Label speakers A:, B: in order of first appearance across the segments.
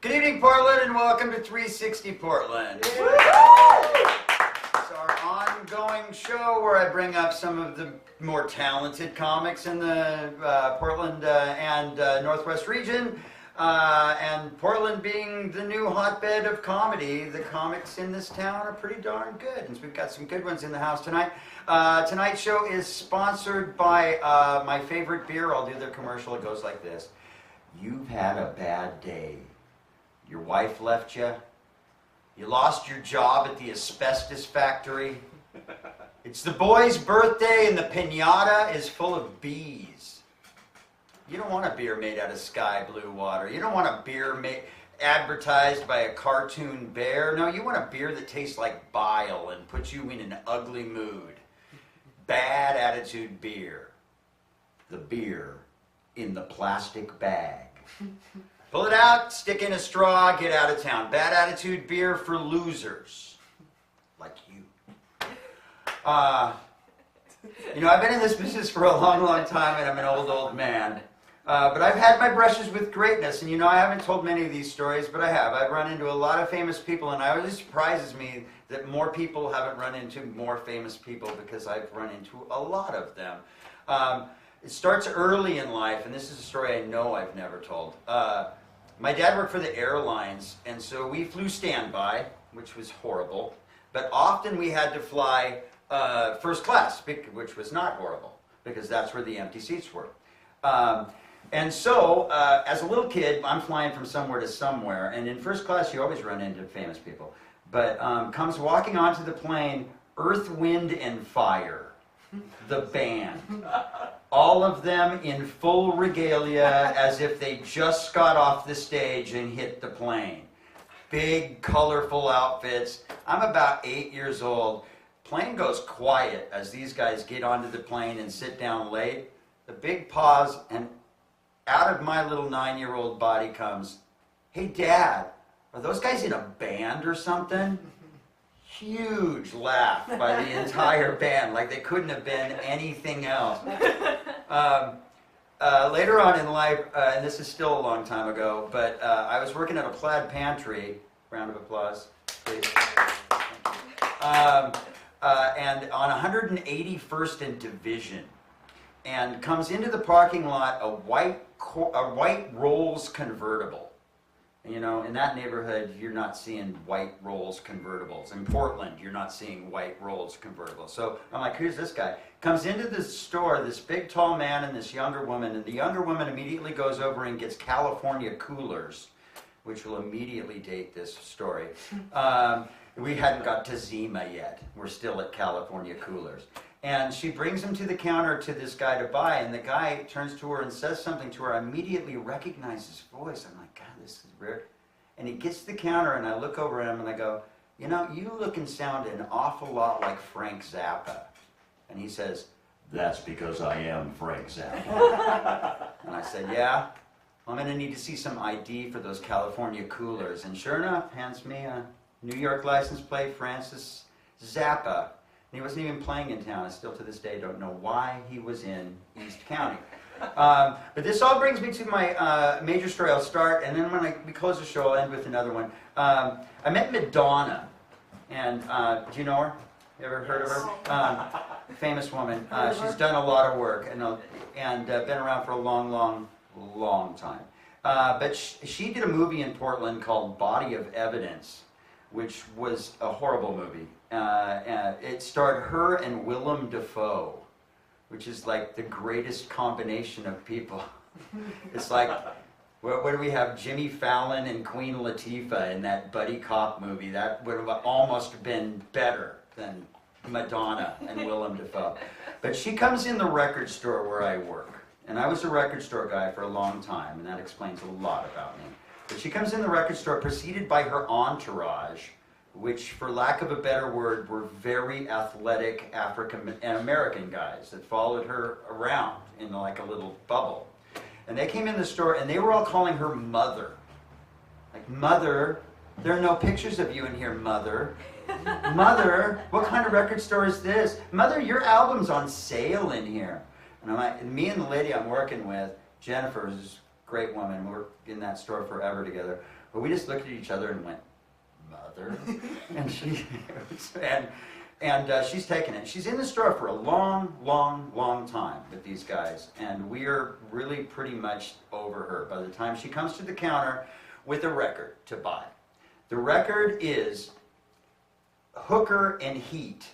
A: Good evening, Portland, and welcome to 360 Portland. It's our ongoing show where I bring up some of the more talented comics in the Portland and Northwest region. And Portland being the new hotbed of comedy, the comics in this town are pretty darn good. And we've got some good ones in the house tonight. Tonight's show is sponsored by my favorite beer. I'll do the commercial. It goes like this. You've had a bad day. Your wife left you. You lost your job at the asbestos factory. It's the boy's birthday and the piñata is full of bees. You don't want a beer made out of sky blue water. You don't want a beer advertised by a cartoon bear. No, you want a beer that tastes like bile and puts you in an ugly mood. Bad Attitude Beer. The beer in the plastic bag. Pull it out, stick in a straw, get out of town. Bad Attitude Beer for losers. Like you. You know, I've been in this business for a long, long time, and I'm an old man. But I've had my brushes with greatness, and you know, I haven't told many of these stories, but I have. I've run into a lot of famous people, and it always surprises me that more people haven't run into more famous people because I've run into a lot of them. It starts early in life, and this is a story I know I've never told. My dad worked for the airlines, and so we flew standby, which was horrible. But often we had to fly first class, which was not horrible, because that's where the empty seats were. And so, as a little kid, I'm flying from somewhere to somewhere, and in first class you always run into famous people. But comes walking onto the plane, Earth, Wind, and Fire, the band. All of them in full regalia as if they just got off the stage and hit the plane. Big, colorful outfits. I'm about 8 years old. Plane goes quiet as these guys get onto the plane and sit down late. The big pause, and out of my little 9-year-old body comes, "Hey, Dad, are those guys in a band or something?" Huge laugh by the entire band, like they couldn't have been anything else. Later on in life, and this is still a long time ago, but I was working at a plaid pantry. Round of applause, please. And on 181st and Division, and comes into the parking lot a white Rolls convertible. You know, in that neighborhood, you're not seeing white Rolls convertibles. In Portland, you're not seeing white Rolls convertibles. So I'm like, who's this guy? Comes into the store, this big tall man and this younger woman, and the younger woman immediately goes over and gets California coolers, which will immediately date this story. We hadn't got to Zima yet. We're still at California coolers. And she brings him to the counter to this guy to buy, and the guy turns to her and says something to her. I immediately recognize his voice. I'm like, God, this is weird. And he gets to the counter, and I look over at him, and I go, you know, you look and sound an awful lot like Frank Zappa. And he says, that's because I am Frank Zappa. And I said, yeah, I'm going to need to see some ID for those California coolers. And sure enough, hands me a New York license plate, Francis Zappa. And he wasn't even playing in town. I still to this day don't know why he was in East County. But this all brings me to my major story. I'll start, and then when we close the show, I'll end with another one. I met Madonna, and do you know her? You ever heard of her? Famous woman. She's done a lot of work and been around for a long, long, long time. But she did a movie in Portland called Body of Evidence, which was a horrible movie. It starred her and Willem Dafoe, which is like the greatest combination of people. It's like, what do we have? Jimmy Fallon and Queen Latifah in that buddy cop movie. That would have almost been better than Madonna and Willem Dafoe. But she comes in the record store where I work. And I was a record store guy for a long time, and that explains a lot about me. But she comes in the record store preceded by her entourage, which, for lack of a better word, were very athletic African and American guys that followed her around in like a little bubble. And they came in the store, and they were all calling her Mother. Like, Mother, there are no pictures of you in here, Mother. Mother, what kind of record store is this? Mother, your album's on sale in here. And I'm like, me and the lady I'm working with, Jennifer, is a great woman, we worked in that store forever together. But we just looked at each other and went, "Mother," and she's taken it. She's in the store for a long, long, long time with these guys, and we are really pretty much over her by the time she comes to the counter with a record to buy. The record is Hooker and Heat,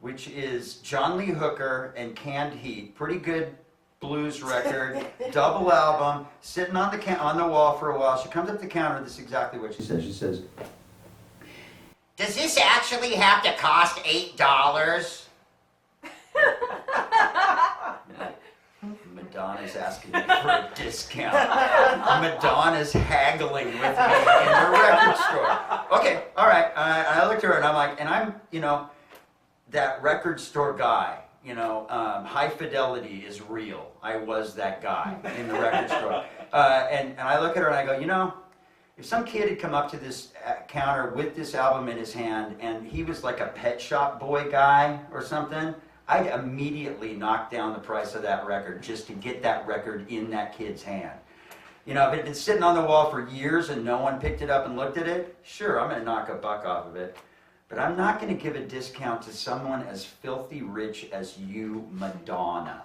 A: which is John Lee Hooker and Canned Heat. Pretty good blues record, double album, sitting on the wall for a while. She comes up to the counter, this is exactly what she says. She says, "Does this actually have to cost $8? Madonna's asking me for a discount. Madonna's haggling with me in the record store. Okay, all right. I looked at her and I'm like, and I'm, that record store guy. High fidelity is real. I was that guy in the record store. And I look at her and I go, if some kid had come up to this counter with this album in his hand and he was like a Pet Shop Boy guy or something, I'd immediately knock down the price of that record just to get that record in that kid's hand. If it had been sitting on the wall for years and no one picked it up and looked at it, sure, I'm going to knock a buck off of it. But I'm not going to give a discount to someone as filthy rich as you, Madonna.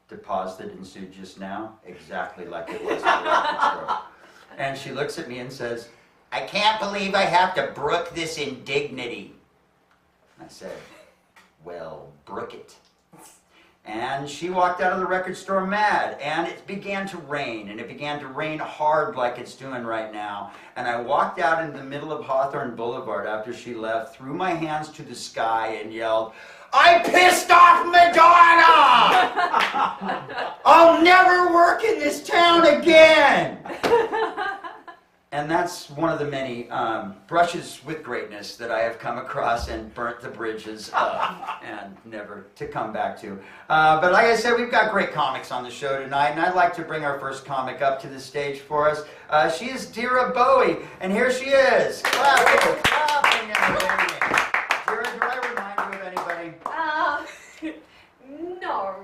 A: The pause that ensued just now, exactly like it was at the record store. And she looks at me and says, "I can't believe I have to brook this indignity." I said, "Well, brook it." And she walked out of the record store mad, and it began to rain, and it began to rain hard like it's doing right now. And I walked out in the middle of Hawthorne Boulevard after she left, threw my hands to the sky and yelled, "I pissed off Madonna! I'll never work in this town again!" And that's one of the many brushes with greatness that I have come across and burnt the bridges of and never to come back to. But like I said, we've got great comics on the show tonight, and I'd like to bring our first comic up to the stage for us. She is Dira Bowie, and here she is. Clapping, clapping, everybody. Dira, do I remind you of anybody?
B: No.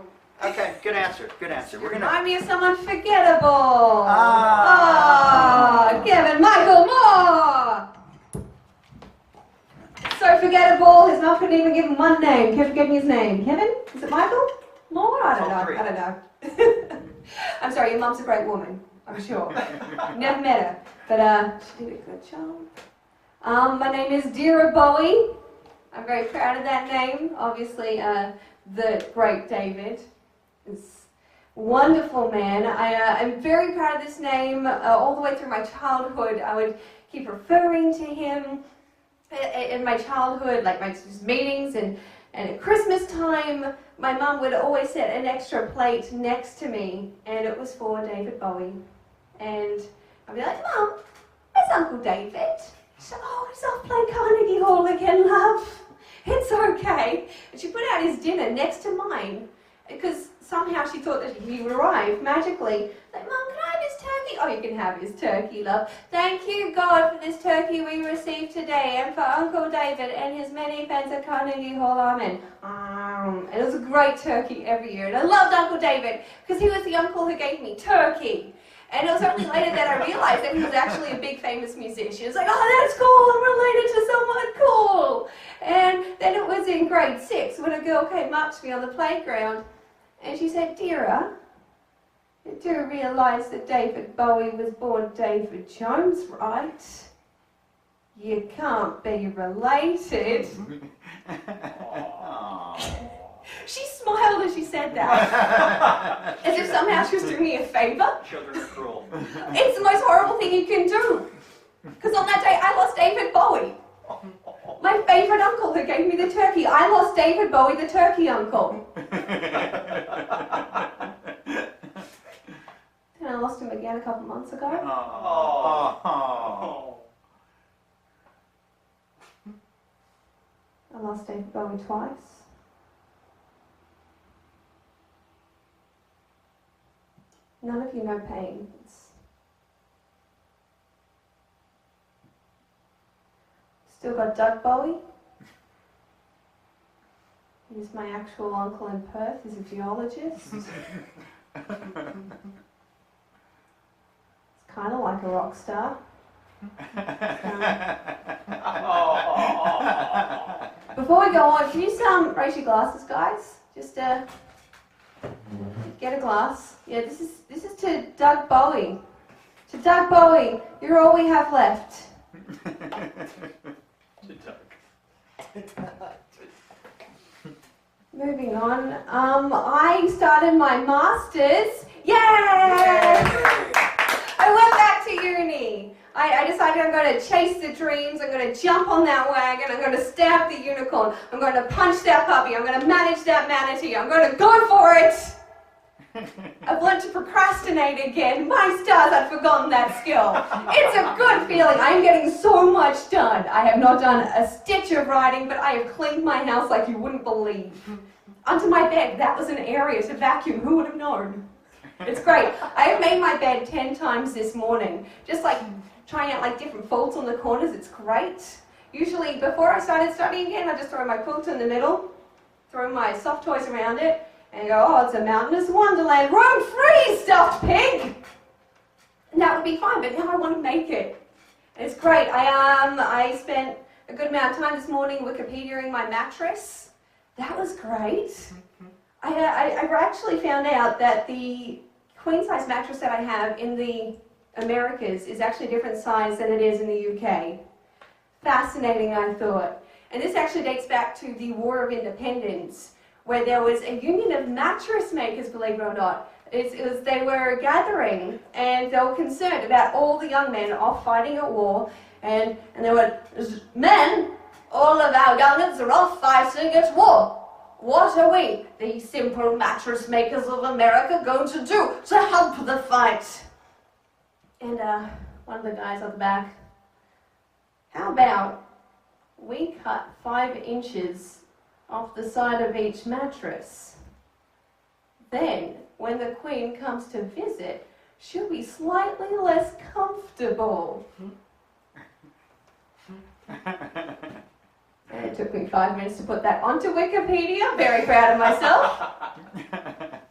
A: Okay, good answer, good answer. We're gonna...
B: Remind me of someone forgettable. Kevin Michael Moore. So forgettable, his mum couldn't even give him one name. Kevin gave me his name. Kevin? Is it Michael? Moore? I don't know. I'm sorry, your mum's a great woman, I'm sure. Never met her, but she did a good job. My name is Dira Bowie. I'm very proud of that name. Obviously, the great David is a wonderful man. I'm very proud of this name. All the way through my childhood, I would keep referring to him in my childhood, like my meetings and at Christmas time, my mum would always set an extra plate next to me, and it was for David Bowie. And I'd be like, "Mum, where's Uncle David?" She said, "Oh, he's off playing Carnegie Hall again, love. It's okay." And she put out his dinner next to mine, because somehow she thought that he would arrive magically. Like, "Mum, can I have his turkey?" "Oh, you can have his turkey, love. Thank you, God, for this turkey we received today, and for Uncle David and his many fans at Carnegie Hall. Amen." And it was a great turkey every year. And I loved Uncle David, because he was the uncle who gave me turkey. And it was only later that I realized that he was actually a big famous musician. It's like, "Oh, that's cool, I'm related to someone cool." And then it was in grade 6 when a girl came up to me on the playground and she said, "Dira, you do realise that David Bowie was born David Jones, right? You can't be related." She smiled as she said that, as if somehow she was doing me a favour.
C: Children are cruel.
B: It's the most horrible thing you can do. Because on that day, I lost David Bowie. My favourite uncle who gave me the turkey. I lost David Bowie, the turkey uncle. And I lost him again a couple months ago. I lost David Bowie twice. None of you know pain. Still got Doug Bowie. He's my actual uncle in Perth. He's a geologist. kind of like a rock star. Before we go on, can you raise your glasses, guys? Just get a glass. Yeah, this is to Doug Bowie. To Doug Bowie, you're all we have left. Moving on, I started my masters. Yay! I went back to uni. I decided I'm going to chase the dreams, I'm going to jump on that wagon, I'm going to stab the unicorn, I'm going to punch that puppy, I'm going to manage that manatee, I'm going to go for it! I've learned to procrastinate again. My stars, I'd forgotten that skill. It's a good feeling. I'm getting so much done. I have not done a stitch of writing, but I have cleaned my house like you wouldn't believe. Under my bed, that was an area to vacuum. Who would have known? It's great. I have made my bed 10 times this morning. Just like trying out like different folds on the corners. It's great. Usually before I started studying again, I just throw my quilt in the middle, throw my soft toys around it, and go, oh, it's a mountainous wonderland. Roam free, stuffed pig! And that would be fine, but now I want to make it. And it's great. I spent a good amount of time this morning Wikipediaing my mattress. That was great. I actually found out that the queen-size mattress that I have in the Americas is actually a different size than it is in the UK. Fascinating, I thought. And this actually dates back to the War of Independence, where there was a union of mattress makers, believe it or not. They were gathering, and they were concerned about all the young men off fighting at war, and they were, men, all of our young'uns are off fighting at war. What are we, the simple mattress makers of America, going to do to help the fight? And one of the guys on the back, how about we cut 5 inches off the side of each mattress? Then, when the Queen comes to visit, she'll be slightly less comfortable. And it took me 5 minutes to put that onto Wikipedia. Very proud of myself.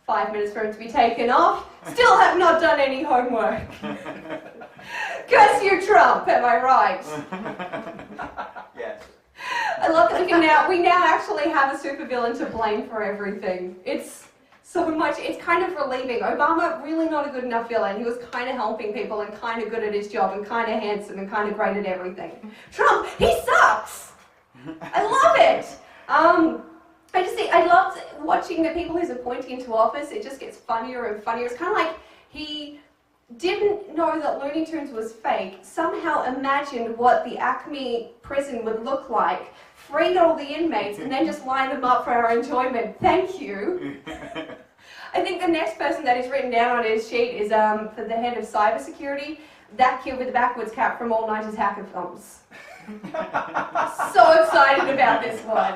B: 5 minutes for it to be taken off. Still have not done any homework. Curse you, Trump, am I right?
A: Yes.
B: I love that we now actually have a supervillain to blame for everything. It's so much, it's kind of relieving. Obama, really not a good enough villain. He was kind of helping people and kind of good at his job and kind of handsome and kind of great at everything. Trump, he sucks! I love it! I loved watching the people he's appointing into office. It just gets funnier and funnier. It's kind of like he didn't know that Looney Tunes was fake, somehow imagined what the Acme prison would look like, freed all the inmates, and then just lined them up for our enjoyment. Thank you. I think the next person that he's written down on his sheet is for the head of cybersecurity, that kid with the backwards cap from all 90s hacker films. So excited about this one.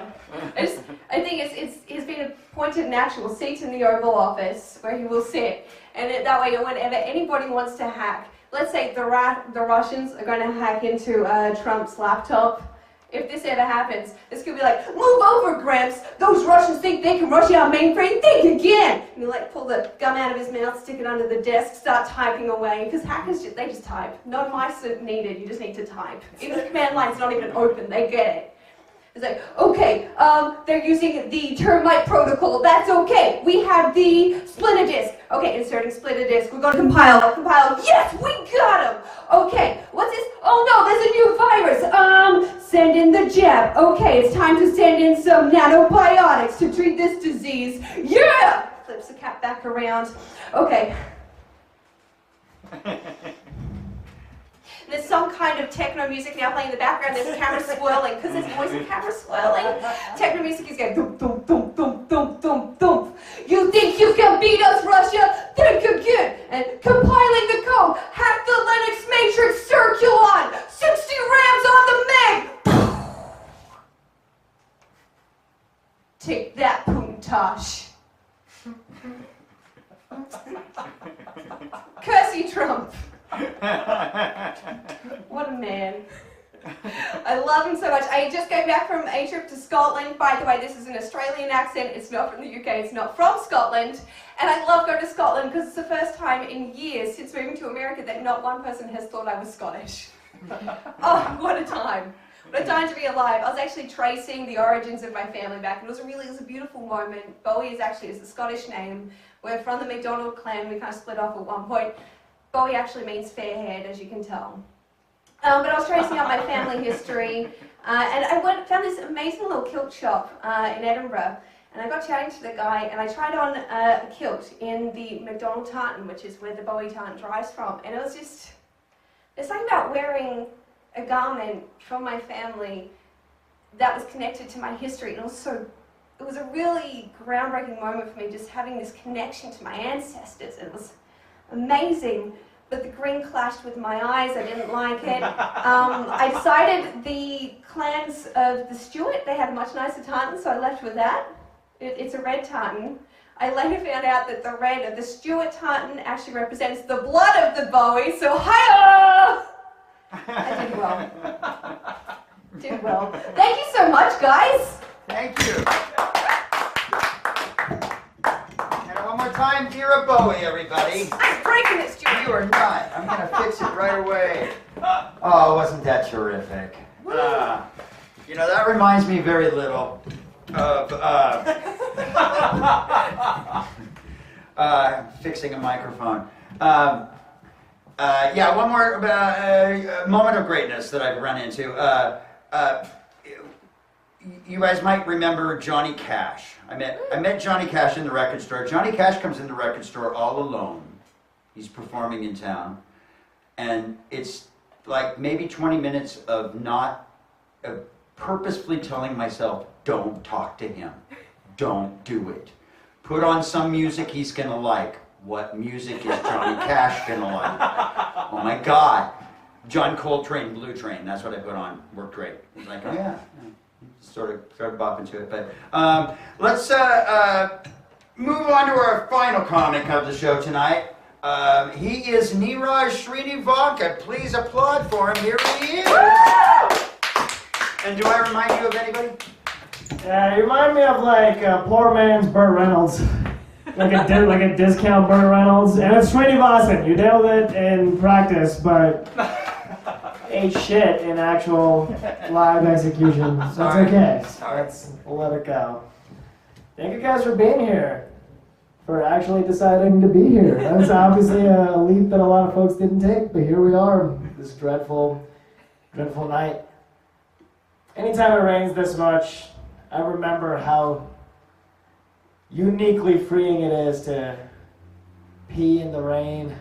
B: I think he's been appointed an actual seat in the Oval Office where he will sit, and that way whenever anybody wants to hack, let's say the Russians are going to hack into Trump's laptop. If this ever happens, this could be like, move over, Gramps. Those Russians think they can rush our mainframe. Think again. And you like pull the gum out of his mouth, stick it under the desk, start typing away. Because hackers, they just type. No mice are needed. You just need to type. Even the command line's not even open. They get it. It's like, okay, they're using the termite protocol. That's okay. We have the splitter disk. Okay, inserting splitter disk. We're going to compile. Yes, we got him. Okay, what's this? Oh no, there's a new virus. Send in the jab. Okay, it's time to send in some nanobiotics to treat this disease. Yeah! Flips the cap back around. Okay. There's some kind of techno music now playing in the background. There's camera swirling, because there's always a camera swirling. Techno music is going thump, thump, thump, thump, thump, thump, thump. You think you can beat us, Russia? Think again. And compiling the code. Hack the Linux matrix Circulon. 60 rams on the meg. Take that, Puntosh. Curse you, Trump. What a man. I love him so much. I just came back from a trip to Scotland. By the way, this is an Australian accent. It's not from the UK. It's not from Scotland. And I love going to Scotland because it's the first time in years since moving to America that not one person has thought I was Scottish. Oh, what a time. What a time to be alive. I was actually tracing the origins of my family back, and it was a beautiful moment. Bowie is a Scottish name. We're from the MacDonald clan. We kind of split off at one point. Bowie actually means fair-haired, as you can tell. But I was tracing out my family history, and I found this amazing little kilt shop in Edinburgh, and I got chatting to the guy, and I tried on a kilt in the MacDonald tartan, which is where the Bowie tartan derives from, and it was just, there's something about wearing a garment from my family that was connected to my history, and it was a really groundbreaking moment for me, just having this connection to my ancestors. It was amazing. But the green clashed with my eyes. I didn't like it. I decided the clans of the Stuart, they had a much nicer tartan, so I left with that. It's a red tartan. I later found out that the red of the Stuart tartan actually represents the blood of the Bowie, so hi-oh! I did well. Did well. Thank you so much, guys.
A: Thank you. And one more time, dear Bowie, everybody.
B: I'm breaking it, Stuart.
A: You are not. I'm going to fix it right away. Oh, wasn't that terrific? You know, that reminds me very little of fixing a microphone. Yeah, one more moment of greatness that I've run into. You guys might remember Johnny Cash. I met Johnny Cash in the record store. Johnny Cash comes in the record store all alone. He's performing in town, and it's like maybe 20 minutes of not purposefully telling myself, don't talk to him, don't do it. Put on some music he's gonna like. What music is Johnny Cash gonna like? Oh my God, John Coltrane, Blue Train. That's what I put on. Worked great. He's like, oh yeah. Sort of started bopping to it, but let's move on to our final comic of the show tonight. He is Neeraj Srinivasan. Please applaud for him. Here he is. And do I remind you of anybody?
C: Yeah, you remind me of like a poor man's Burt Reynolds. like a discount Burt Reynolds. And it's Srinivasan. You nailed it in practice, but ate shit in actual live execution. So
A: Sorry.
C: it's okay.
A: Sorry.
C: We'll let it go. Thank you guys for being here. For actually deciding to be here. That's obviously a leap that a lot of folks didn't take, but here we are, this dreadful, dreadful night. Anytime it rains this much, I remember how uniquely freeing it is to pee in the rain.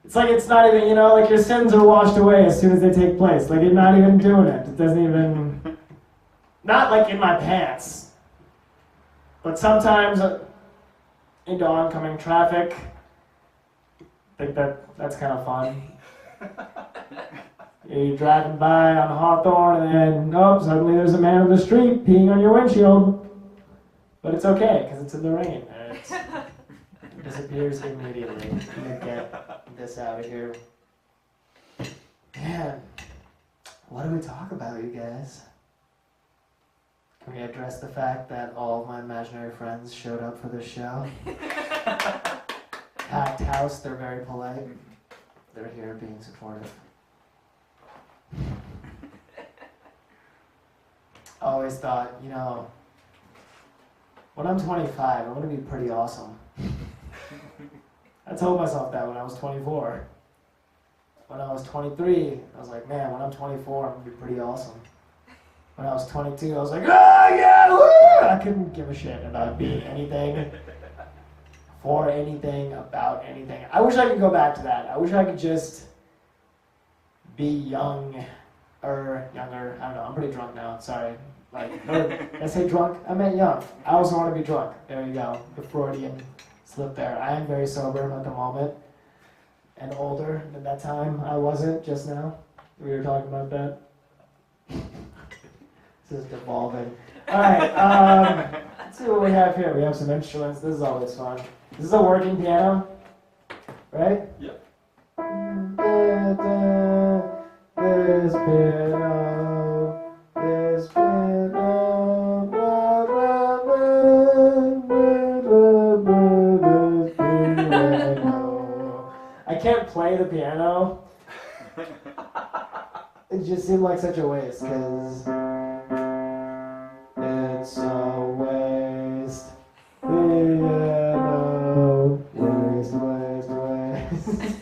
C: It's like it's not even, like your sins are washed away as soon as they take place. Like you're not even doing it. It doesn't even, not like in my pants. But sometimes into oncoming traffic, I think that's kind of fun. You're driving by on Hawthorne and then, suddenly there's a man in the street peeing on your windshield. But it's okay, because it's in the rain. And it disappears immediately. I'm gonna get this out of here. Man, what do we talk about, you guys? Can we address the fact that all of my imaginary friends showed up for this show? Packed house, they're very polite. They're here being supportive. I always thought, when I'm 25, I'm going to be pretty awesome. I told myself that when I was 24. When I was 23, I was like, man, when I'm 24, I'm going to be pretty awesome. When I was 22, I was like, yeah, woo! I couldn't give a shit about being anything, for anything, about anything. I wish I could go back to that. I wish I could just be younger. I don't know, I'm pretty drunk now, sorry. Did I say drunk? I meant young. I also want to be drunk. There you go, the Freudian slip there. I am very sober at the moment, and older than that time. I wasn't just now. We were talking about that. This is devolving. Alright, let's see what we have here. We have some instruments. This is always fun. This is a working piano, right?
A: Yep.
C: this piano, this piano, blah, blah, blah, blah, blah, this piano. I can't play the piano. It just seemed like such a waste, because it's a waste. Piano, waste, waste, waste.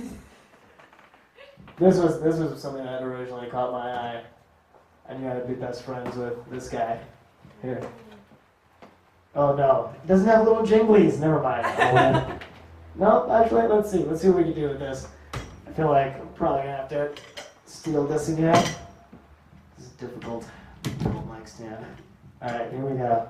C: This was something that originally caught my eye. I knew I'd be best friends with this guy. Here. Oh no, it doesn't have little jinglies. Never mind. No, actually, let's see what we can do with this. I feel like I'm probably gonna have to steal this again. This is difficult. Double mic stand. All right, here we go.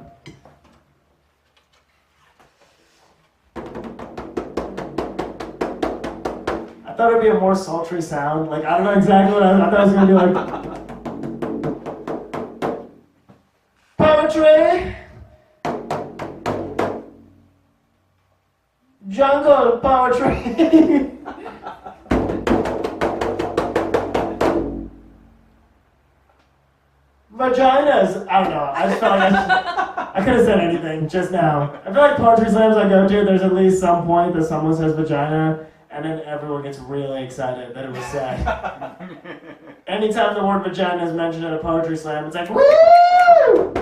C: I thought it'd be a more sultry sound. Like, I don't know exactly what I thought it was gonna be like. Poetry! Jungle poetry! Vaginas! I don't know. I just felt like I could have said anything just now. I feel like poetry slams I go to, there's at least some point that someone says vagina, and then everyone gets really excited that it was said. Anytime the word vagina is mentioned at a poetry slam, it's like, woo!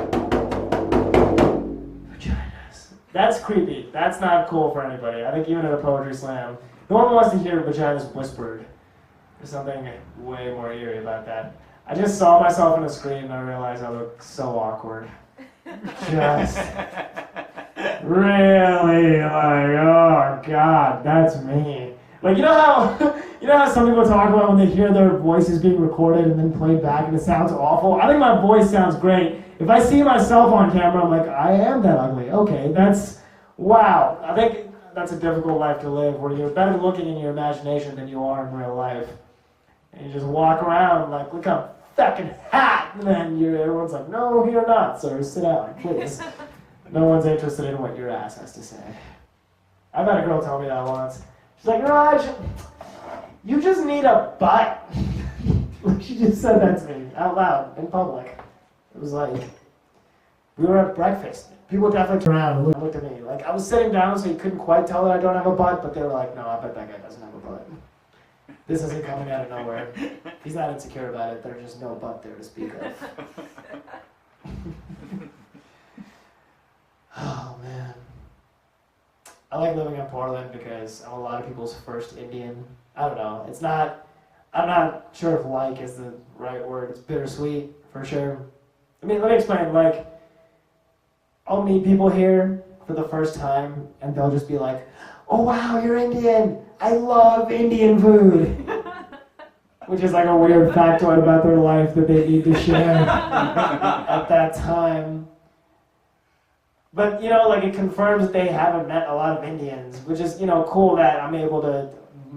C: Vaginas. That's creepy. That's not cool for anybody. I think even at a poetry slam, no one wants to hear vaginas whispered. There's something way more eerie about that. I just saw myself on the screen and I realized I looked so awkward. Just really like, oh God, that's me. Like, you know how some people talk about when they hear their voices being recorded and then played back and it sounds awful? I think my voice sounds great. If I see myself on camera, I'm like, I am that ugly. Okay, wow. I think that's a difficult life to live where you're better looking in your imagination than you are in real life. And you just walk around like, look how fucking hot! And then everyone's like, no, you're not, sir. Sit down, please. No one's interested in what your ass has to say. I've had a girl tell me that once. She's like, Raj, you just need a butt. She just said that to me out loud in public. It was like, we were at breakfast. People definitely turned around and looked at me. Like, I was sitting down so you couldn't quite tell that I don't have a butt, but they were like, no, I bet that guy doesn't have a butt. This isn't coming out of nowhere. He's not insecure about it. There's just no butt there to speak of. Oh, man. I like living in Portland because I'm a lot of people's first Indian. I don't know. I'm not sure if like is the right word. It's bittersweet, for sure. I mean, let me explain. Like, I'll meet people here for the first time, and they'll just be like, oh, wow, you're Indian. I love Indian food. Which is like a weird factoid about their life that they need to share at that time. But, like it confirms that they haven't met a lot of Indians, which is, cool that I'm able to,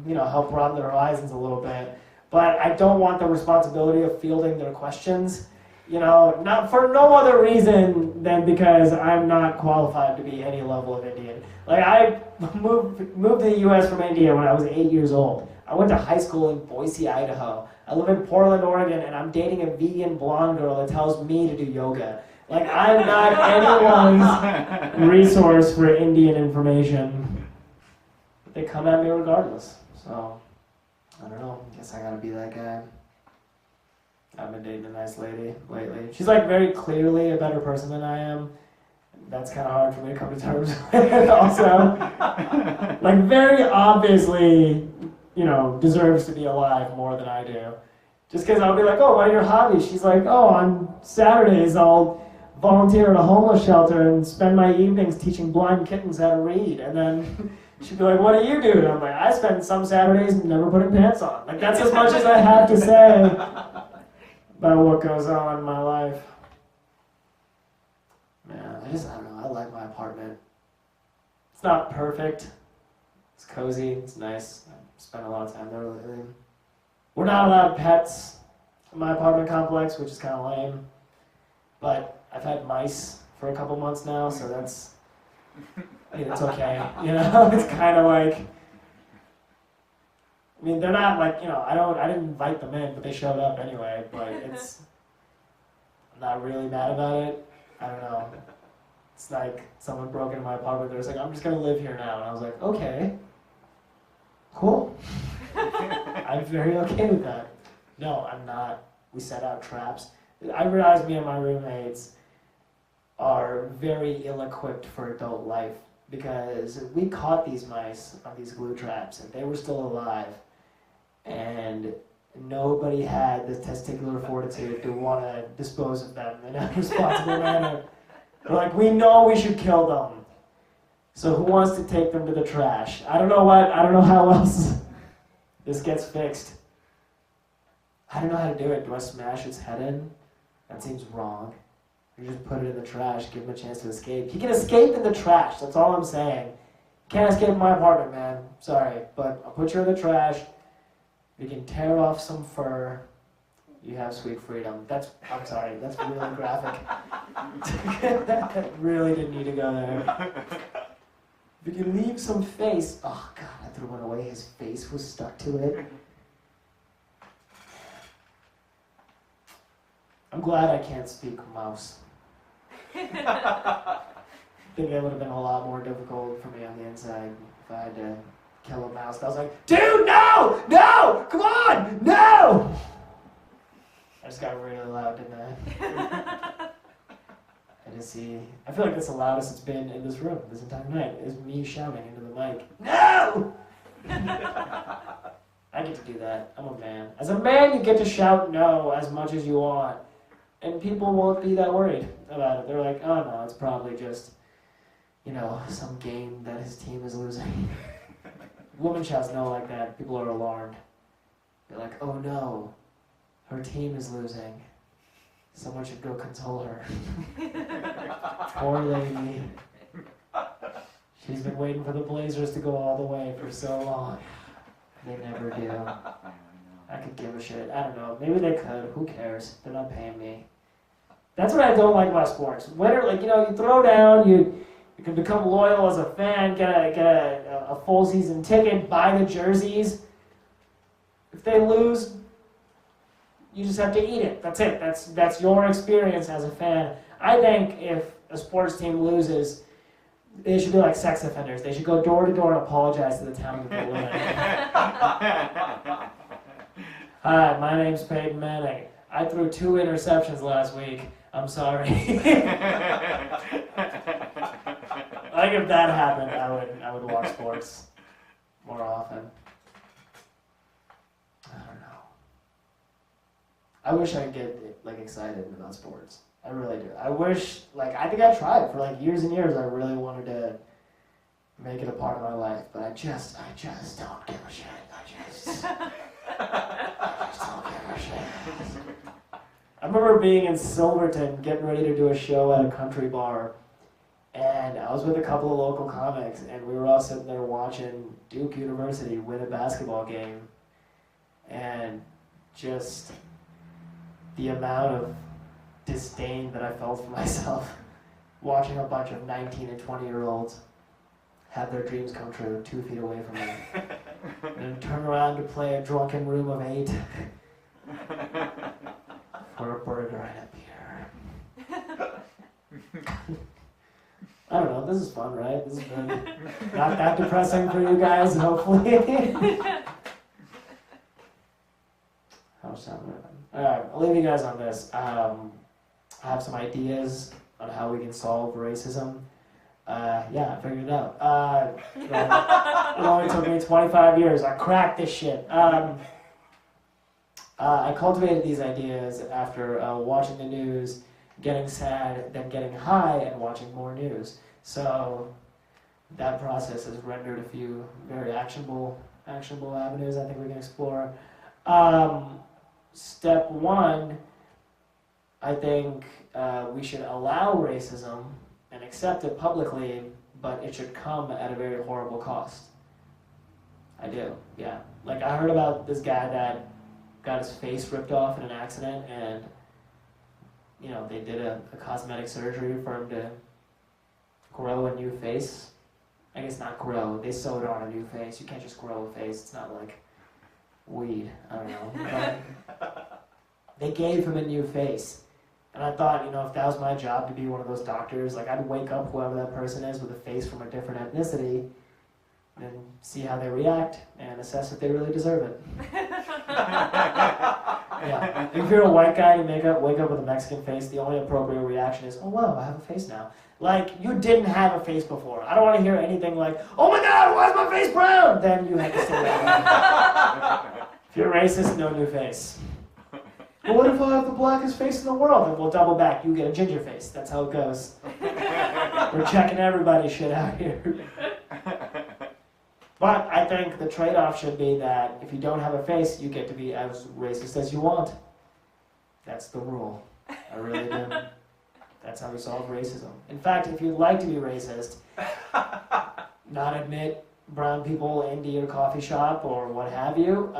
C: help broaden their horizons a little bit. But I don't want the responsibility of fielding their questions, not for no other reason than because I'm not qualified to be any level of Indian. Like, I moved to the U.S. from India when I was 8 years old. I went to high school in Boise, Idaho. I live in Portland, Oregon, and I'm dating a vegan blonde girl that tells me to do yoga. Like, I'm not anyone's resource for Indian information. But they come at me regardless. So, I don't know. I guess I gotta be that guy. I've been dating a nice lady lately. She's like very clearly a better person than I am. That's kind of hard for me to come to terms with also. Like very obviously, deserves to be alive more than I do. Just because I'll be like, oh, what are your hobbies? She's like, oh, on Saturdays I'll volunteer at a homeless shelter and spend my evenings teaching blind kittens how to read. And then she'd be like, what do you do? And I'm like, I spend some Saturdays never putting pants on. Like, that's as much as I have to say about what goes on in my life. Man, I don't know. I like my apartment. It's not perfect. It's cozy. It's nice. I spend a lot of time there lately. We're not allowed pets in my apartment complex, which is kind of lame. But I've had mice for a couple months now, so it's okay. It's kind of like, I mean, they're not like, I didn't invite them in, but they showed up anyway, but I'm not really mad about it. I don't know. It's like someone broke into my apartment, they're just like, I'm just gonna live here now. And I was like, okay, cool. I'm very okay with that. No, I'm not. We set out traps. I realized me and my roommates are very ill-equipped for adult life because we caught these mice on these glue traps and they were still alive. And nobody had the testicular fortitude to want to dispose of them in a responsible manner. They're like, we know we should kill them. So who wants to take them to the trash? I don't know how else this gets fixed. I don't know how to do it. Do I smash its head in? That seems wrong. You just put it in the trash, give him a chance to escape. He can escape in the trash, that's all I'm saying. Can't escape in my apartment, man. Sorry, but I'll put you in the trash. You can tear off some fur. You have sweet freedom. I'm sorry, that's really graphic. That really didn't need to go there. If you can leave some face. Oh God, I threw one away. His face was stuck to it. I'm glad I can't speak mouse. I think it would have been a lot more difficult for me on the inside if I had to kill a mouse. I was like, dude, no! No! Come on! No! I just got really loud, didn't I? I feel like that's the loudest it's been in this room this entire night, is me shouting into the mic, no! I get to do that. I'm a man. As a man, you get to shout no as much as you want. And people won't be that worried about it. They're like, oh no, it's probably just, some game that his team is losing. Woman shouts no like that, people are alarmed. They're like, oh no, her team is losing. Someone should go console her. Poor lady. She's been waiting for the Blazers to go all the way for so long. They never do. I could give a shit. I don't know. Maybe they could. Who cares? They're not paying me. That's what I don't like about sports. Whether, you throw down, you can become loyal as a fan, get a full season ticket, buy the jerseys. If they lose, you just have to eat it. That's it. That's your experience as a fan. I think if a sports team loses, they should be like sex offenders. They should go door to door and apologize to the town that they live in. Hi, my name's Peyton Manning. I threw 2 interceptions last week. I'm sorry. Like if that happened, I would watch sports more often. I don't know. I wish I could get excited about sports. I really do. I wish I think I tried for years and years. I really wanted to make it a part of my life, but I just don't give a shit. I remember being in Silverton, getting ready to do a show at a country bar, and I was with a couple of local comics, and we were all sitting there watching Duke University win a basketball game, and just the amount of disdain that I felt for myself watching a bunch of 19 and 20-year-olds have their dreams come true 2 feet away from me, and then turn around to play a drunken room of 8 for a burger and a beer. I don't know, this is fun, right? This has been not that depressing for you guys, hopefully. How's that moving? Alright, I'll leave you guys on this. I have some ideas on how we can solve racism. I figured it out. It only took me 25 years. I cracked this shit. I cultivated these ideas after watching the news, getting sad, then getting high, and watching more news. So that process has rendered a few very actionable avenues I think we can explore. Step 1, I think we should allow racism and accept it publicly, but it should come at a very horrible cost. I do, yeah. I heard about this guy that got his face ripped off in an accident, and they did a cosmetic surgery for him to grow a new face. I guess not grow, they sewed on a new face. You can't just grow a face, it's not like weed. I don't know. But they gave him a new face. And I thought, you know, if that was my job to be one of those doctors, like I'd wake up whoever that person is with a face from a different ethnicity and see how they react and assess if they really deserve it. Yeah. If you're a white guy and you wake up with a Mexican face, the only appropriate reaction is, oh wow, I have a face now. Like, you didn't have a face before. I don't want to hear anything like, oh my god, why is my face brown? Then you have to say that. If you're racist, no new face. Well, what if I have the blackest face in the world? Then we'll double back. You get a ginger face. That's how it goes. We're checking everybody's shit out here. But I think the trade-off should be that if you don't have a face, you get to be as racist as you want. That's the rule. I really do. That's how we solve racism. In fact, if you'd like to be racist, not admit brown people into your coffee shop or what have you,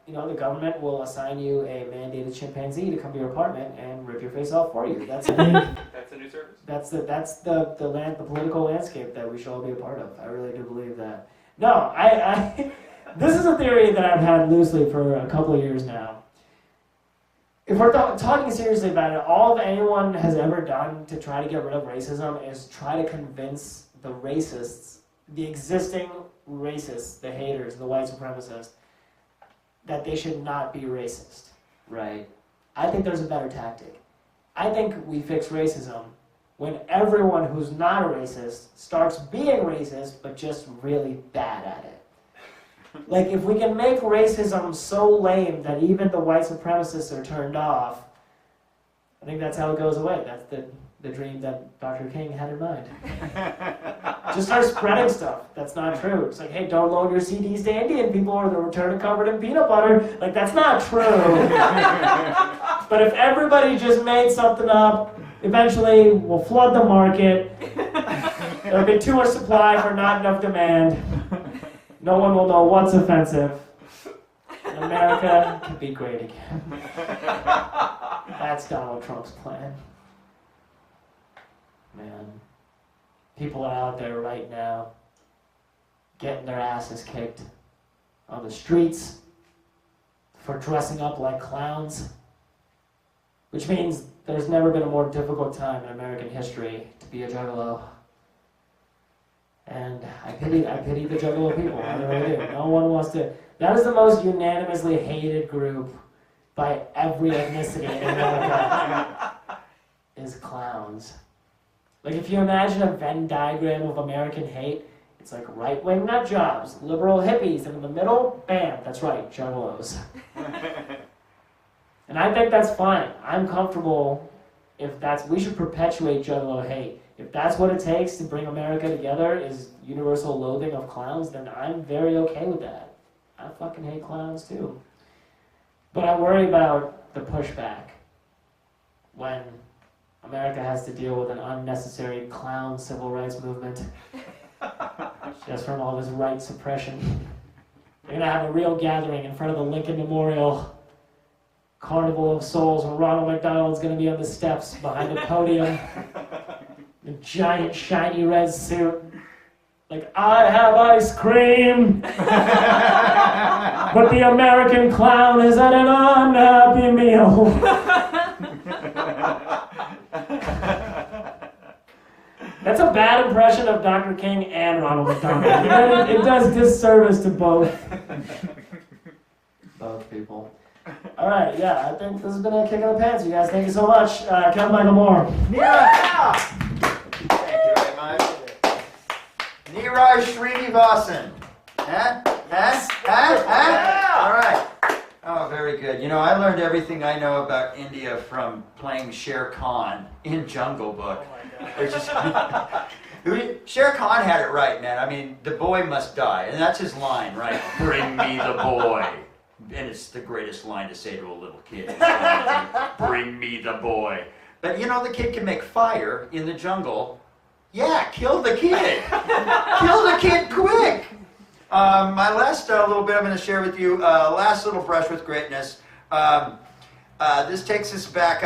C: you know, the government will assign you a mandated chimpanzee to come to your apartment and rip your face off for you. That's
D: That's a new service.
C: That's the political landscape that we should all be a part of. I really do believe that. No, I this is a theory that I've had loosely for a couple of years now. If we're talking seriously about it, all that anyone has ever done to try to get rid of racism is try to convince the racists, the existing racists, the haters, the white supremacists, that they should not be racist, right? I think there's a better tactic. I think we fix racism when everyone who's not a racist starts being racist, but just really bad at it. Like, if we can make racism so lame that even the white supremacists are turned off, I think that's how it goes away. That's the dream that Dr. King had in mind. Just start spreading stuff that's not true. It's like, hey, don't loan your CDs to Indian people or they'll return it covered in peanut butter. Like, that's not true. But if everybody just made something up, eventually we'll flood the market. There'll be too much supply for not enough demand. No one will know what's offensive. And America can be great again. That's Donald Trump's plan. Man, people are out there right now getting their asses kicked on the streets for dressing up like clowns, which means there's never been a more difficult time in American history to be a juggalo. And I pity the juggalo people. I really do. No one wants to. That is the most unanimously hated group by every ethnicity in America. Is clowns. Like, if you imagine a Venn diagram of American hate, it's like right-wing nut jobs, liberal hippies, and in the middle, bam, that's right, juggalos. And I think that's fine. I'm comfortable if we should perpetuate juggalo hate. If that's what it takes to bring America together is universal loathing of clowns, then I'm very okay with that. I fucking hate clowns too. But I worry about the pushback when America has to deal with an unnecessary clown civil rights movement just from all this right suppression. They're gonna have a real gathering in front of the Lincoln Memorial Carnival of Souls where Ronald McDonald's gonna be on the steps behind a podium. A giant shiny red suit. Like, I have ice cream, but the American clown is at an unhappy meal. That's a bad impression of Dr. King and Ronald McDonald. It does disservice to both people. All right, yeah, I think this has been a kick in the pants, you guys. Thank you so much. Count Michael Moore.
A: Yeah! Thank you very much. Niraj Srinivasan. Huh? All right. Oh, very good. You know, I learned everything I know about India from playing Shere Khan in Jungle Book. Which is, Shere Khan had it right, man. I mean, the boy must die. And that's his line, right? Bring me the boy. And it's the greatest line to say to a little kid. Bring me the boy. But, you know, the kid can make fire in the jungle. Yeah, kill the kid. Kill the kid quick. My last little bit I'm going to share with you, last little brush with greatness. This takes us back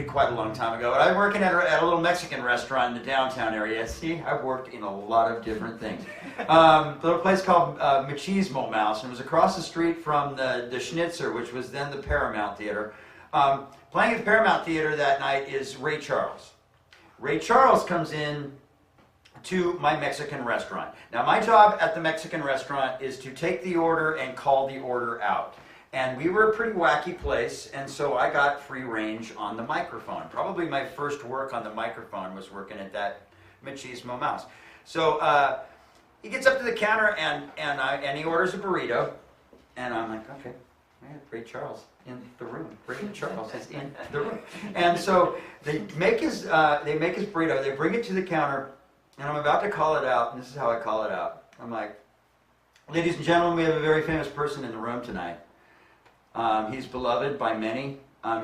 A: quite a long time ago. I was working at a little Mexican restaurant in the downtown area. See, I've worked in a lot of different things. A little place called Machismo Mouse, and it was across the street from the Schnitzer, which was then the Paramount Theater. Playing at the Paramount Theater that night is Ray Charles. Ray Charles comes in to my Mexican restaurant. Now, my job at the Mexican restaurant is to take the order and call the order out. And we were a pretty wacky place, and so I got free range on the microphone. Probably my first work on the microphone was working at that Machismo Mouse. So he gets up to the counter and he orders a burrito, and I'm like, okay, I have Ray Charles in the room. Ray Charles is in the room. And so they make his burrito, they bring it to the counter, and I'm about to call it out, and this is how I call it out. I'm like, ladies and gentlemen, we have a very famous person in the room tonight. He's beloved by many.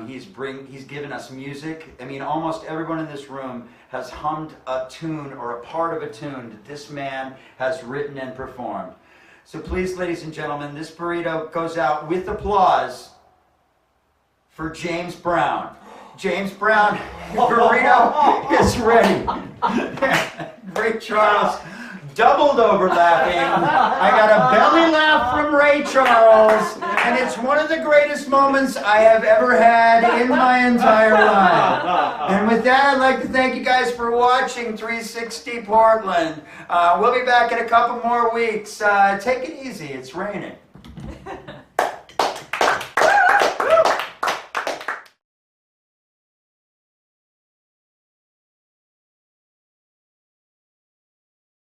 A: He's given us music. I mean, almost everyone in this room has hummed a tune or a part of a tune that this man has written and performed. So please, ladies and gentlemen, this burrito goes out with applause for James Brown. James Brown, burrito is ready. Ray Charles doubled over laughing. I got a belly laugh from Ray Charles, and it's one of the greatest moments I have ever had in my entire life. And with that, I'd like to thank you guys for watching 360 Portland. We'll be back in a couple more weeks. Take it easy. It's raining.